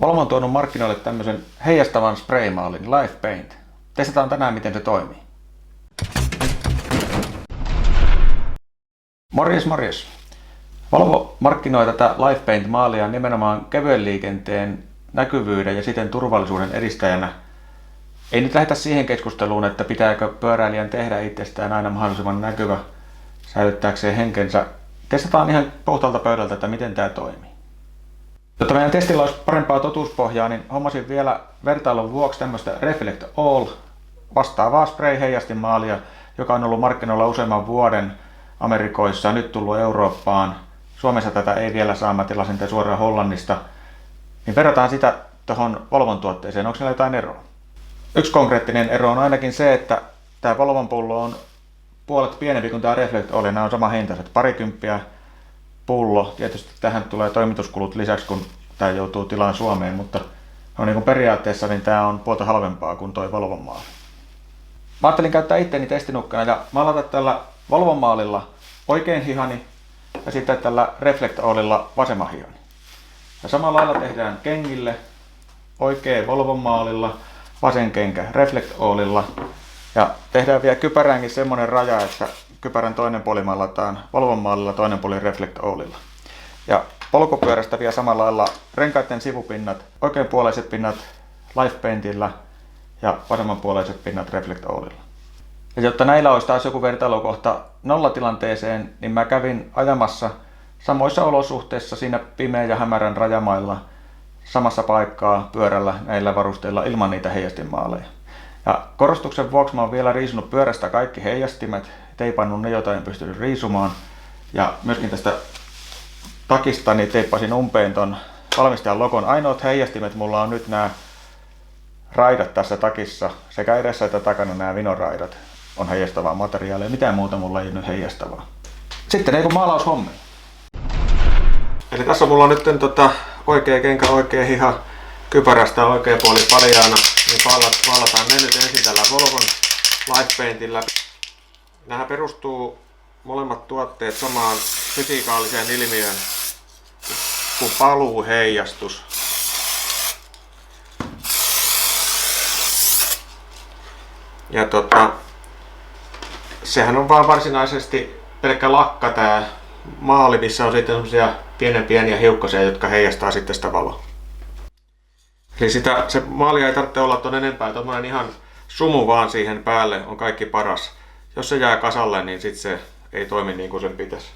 Volvo on tuonut markkinoille tämmöisen heijastavan spraymaalin Life Paint. Testataan tänään, miten se toimii. Morjes, morjes. Volvo markkinoi tätä Life Paint-maalia nimenomaan kevyen liikenteen näkyvyyden ja siten turvallisuuden edistäjänä. Ei nyt lähdetä siihen keskusteluun, että pitääkö pyöräilijän tehdä itsestään aina mahdollisimman näkyvä säilyttääkseen henkensä. Testataan ihan puhtaalta pöydältä, että miten tämä toimii. Jotta meidän testillä olisi parempaa totuuspohjaa, niin hommasin vielä vertailun vuoksi tämmöistä Reflect All vastaavaa spray-heijastinmaalia, joka on ollut markkinoilla useamman vuoden Amerikoissa ja nyt tullut Eurooppaan. Suomessa tätä ei vielä saa, mä tilasin tätä suoraan Hollannista. Niin verrataan sitä tuohon Volvon tuotteeseen, onko siellä jotain eroa? Yksi konkreettinen ero on ainakin se, että tämä Volvon pullo on puolet pienempi kuin tämä Reflect All, ja nämä on sama hintaiset, parikymppiä pullo. Tietysti tähän tulee toimituskulut lisäksi, kun tämä joutuu tilaan Suomeen, mutta no niin kuin periaatteessa niin tämä on puolta halvempaa kuin tuo Volvon maali. Mä ajattelin käyttää itteni testinukkana ja maalata tällä Volvon maalilla oikein hihani ja sitten tällä Reflect Allilla vasemman hihani. Ja samalla lailla tehdään kengille oikein Volvon maalilla, vasen kenkä Reflect Allilla ja tehdään vielä kypäräänkin semmonen raja, että kypärän toinen puoli maalataan Volvon maalilla, toinen puoli Reflect Allilla. Ja polkupyörästä vielä samalla lailla renkaiden sivupinnat, oikeanpuoleiset pinnat Life Paintilla ja vasemmanpuoleiset pinnat Reflect Allilla. Ja jotta näillä olisi taas joku vertailukohta nollatilanteeseen, niin mä kävin ajamassa samoissa olosuhteissa siinä pimeän ja hämärän rajamailla samassa paikkaa pyörällä näillä varusteilla ilman niitä heijastinmaaleja. Ja korostuksen vuoksi mä oon vielä riisunut pyörästä kaikki heijastimet, teipannut ne, joita en pystynyt riisumaan. Ja myöskin tästä takista niin teippasin umpeen ton valmistajan logon. Ainoat heijastimet mulla on nyt nämä raidat tässä takissa, sekä edessä että takana nämä vinoraidat on heijastavaa materiaalia. Mitään muuta mulla ei nyt heijastavaa. Sitten ei kun maalaushommi. Eli tässä mulla on nyt oikea kenkä, oikea hiha kypärästä, oikea puoli paljaana. Niin maalataan ne nyt ensin tällä Volvon Life Paintillä. Nämähän perustuu molemmat tuotteet samaan fysikaaliseen ilmiöön kuin paluuheijastus. Ja sehän on vaan varsinaisesti pelkkä lakka tää maali, missä on sitten semmosia pieniä hiukkasia, jotka heijastaa sitten sitä valoa. Eli se maali ei tarvitse olla ton enempää, tommonen ihan sumu vaan siihen päälle on kaikki paras. Jos se jää kasalle, niin sit se ei toimi niin kuin sen pitäisi.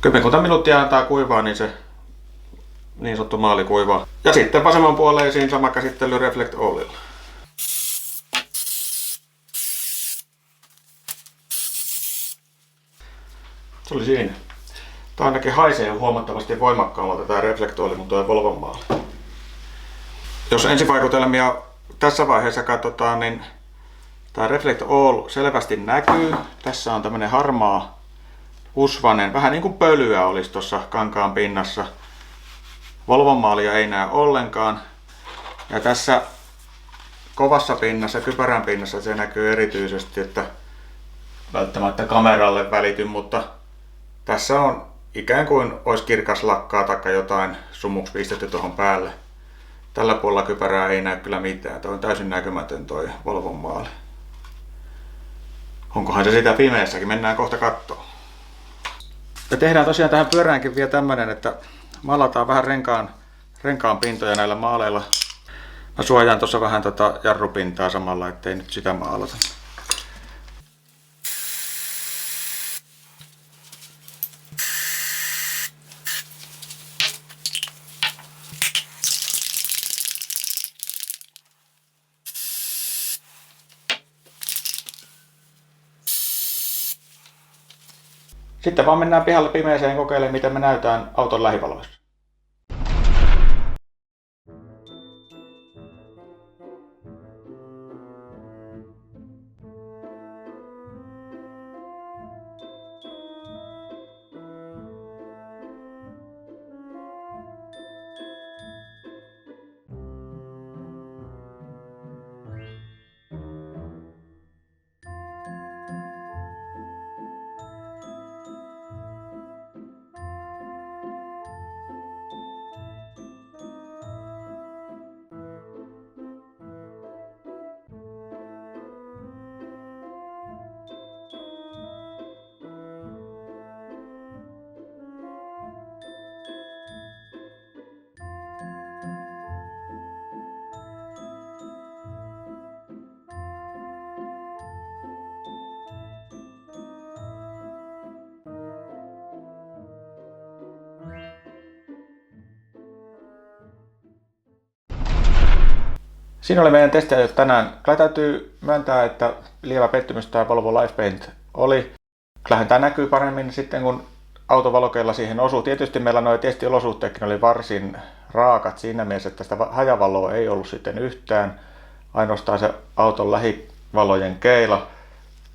Kymmenkunta minuuttia antaa kuivaa, niin se niin sanottu maali kuivaa. Ja sitten vasemman puoleisiin sama käsittely Reflect Allilla. Se oli siinä. Tää ainakin haisee huomattavasti voimakkaammalta tää Reflect All kuin tuo Volvon maali. Jos ensivaikutelmia tässä vaiheessa katsotaan, niin tää Reflect All selvästi näkyy. Tässä on tämmönen harmaa usvanen, vähän niin kuin pölyä olisi tuossa kankaan pinnassa. Volvon maalia ei näe ollenkaan. Ja tässä kovassa pinnassa, kypärän pinnassa se näkyy erityisesti, että välttämättä kameralle välity, mutta tässä on ikään kuin olisi kirkas lakkaa tai jotain sumuksi pistetty tuohon päälle. Tällä puolella kypärää ei näy kyllä mitään. Tuo on täysin näkymätön toi Volvon maali. Onkohan se sitä pimeässäkin? Mennään kohta kattoo. Ja tehdään tosiaan tähän pyöräänkin vielä tämmönen, että maalataan vähän renkaan pintoja näillä maaleilla. Mä suojaan tuossa vähän jarrupintaa samalla, ettei nyt sitä maalata. Sitten vaan mennään pihalle pimeeseen kokeilemaan, miten me näytään auton lähivaloissa. Siinä oli meidän testiajot tänään. Kyllä täytyy myöntää, että lievä pettymys tämä Volvo LifePaint oli. Kyllähän tämä näkyy paremmin sitten, kun autovalokeilla siihen osuu. Tietysti meillä nuo testiolosuhteetkin oli varsin raakat siinä mielessä, että sitä hajavaloa ei ollut sitten yhtään. Ainoastaan se auton lähivalojen keila.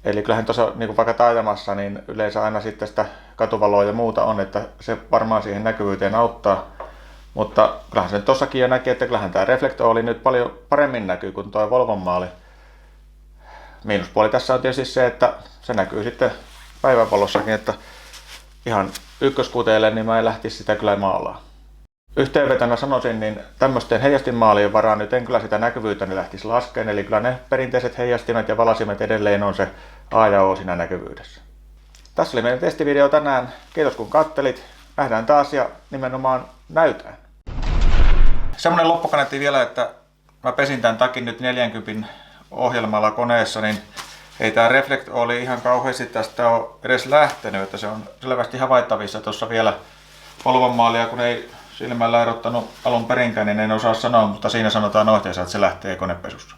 Eli kyllähän tuossa niin vaikka taajamassa, niin yleensä aina sitten sitä katuvaloa ja muuta on, että se varmaan siihen näkyvyyteen auttaa. Mutta kyllähän se tuossakin jo näki, että kyllähän tämä reflekto oli nyt paljon paremmin näkyy kuin tuo Volvon maali. Miinuspuoli tässä on tietysti se, että se näkyy sitten päivänvalossakin, että ihan ykköskuteelle niin mä en lähtisi sitä kyllä maalaa. Yhteenvetona sanoisin, niin tämmöisten heijastinmaalien varaan nyt en kyllä sitä näkyvyyttä ne lähtisi laskeen, eli kyllä ne perinteiset heijastimet ja valasimet edelleen on se A ja O siinä näkyvyydessä. Tässä oli meidän testivideo tänään. Kiitos kun kattelit. Nähdään taas ja nimenomaan näytään. Semmoinen loppukaneetti vielä, että mä pesin tämän takin nyt 40 ohjelmalla koneessa, niin ei tää Reflect oli ihan kauheasti tästä ole edes lähtenyt, että se on selvästi havaittavissa tuossa vielä Volvon maalia, kun ei silmällä erottanut alun perinkään, niin en osaa sanoa, mutta siinä sanotaan ohjeessa, että se lähtee konepesussa.